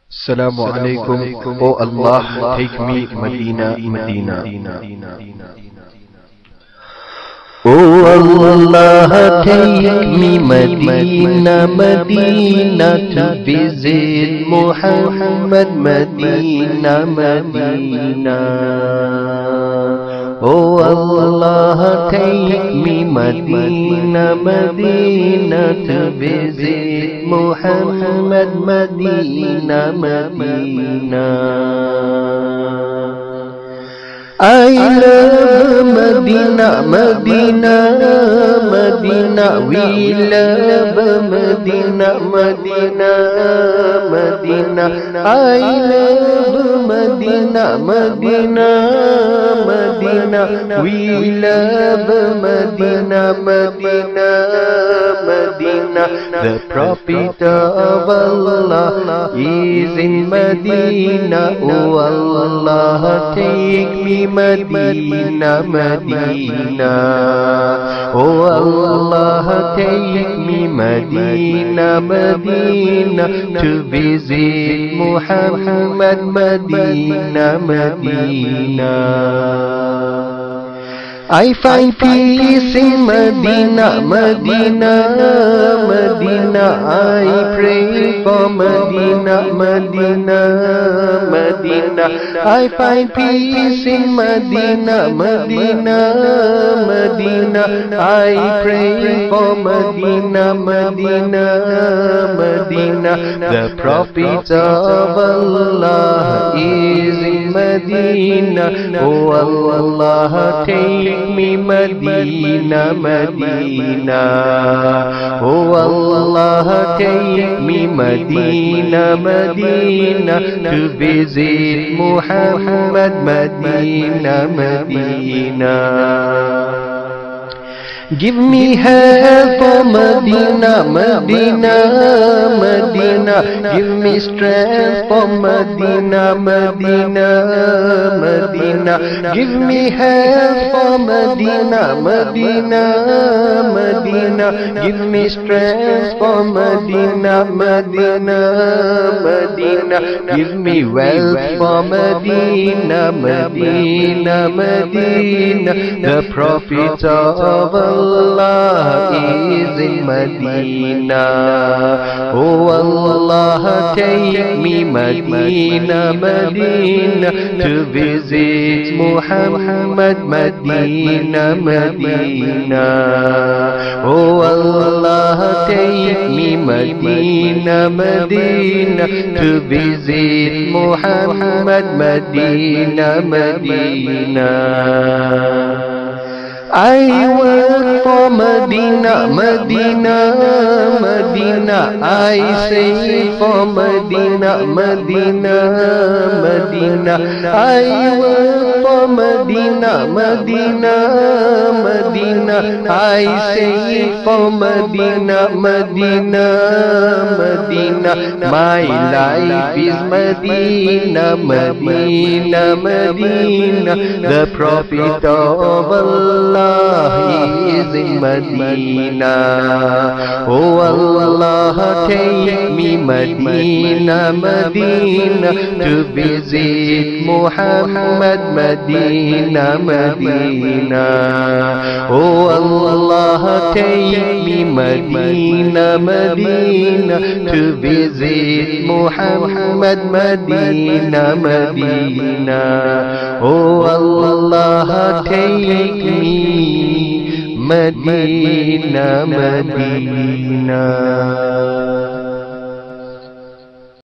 Assalamu alaikum. Oh Allah, take me Medina, Medina. Oh Allah, take me Medina, Medina to visit Muhammad, Medina, Medina. Oh Allah, take me Medina, Medina to visit Muhammad, Medina, Medina. I love Medina, Medina, Medina. We love Medina, Medina, Medina. I love Medina, Medina, Medina. We love Medina, Medina, Medina. The Prophet of Allah is in Medina. Oh Allah, take me Medina, Medina. Oh Allah, take me Medina, Medina to visit Muhammad, Medina, Medina. I find peace in Medina, Medina, Medina. I pray for Medina, Medina, Medina. I find peace in Medina, Medina, Medina. I pray for Medina, Medina, Medina. The Prophet of Allah is in Medina. Oh Allah, take me Medina, Medina. Oh Allah, take me Medina, Medina to visit Muhammad, Medina, Medina. Give me help for Medina, Medina, Medina. Give me strength for Medina, Medina, Medina. Give me help for Medina, Medina, Medina. Give me strength for Medina, Medina, Medina. Give me wealth for Medina, Medina, Medina. The Prophet of Allah is in Medina. Oh Allah, take me Medina, Medina to visit Muhammad, Medina, Medina. Oh Allah, take me Medina, Medina to visit Muhammad, Medina, Medina. I work for Medina, Medina, Medina. I save for Medina, Medina, Medina. I work for Medina, Medina, Medina. I save for Medina, Medina, Medina. My life is Medina, Medina, Medina. The Prophet of Allah is in Medina. Oh Allah, take me Medina, Medina to visit Muhammad, Medina, Medina. Oh Allah, take me Medina, Medina to visit Muhammad, Medina, Medina. Oh Allah, take me Medina, Medina.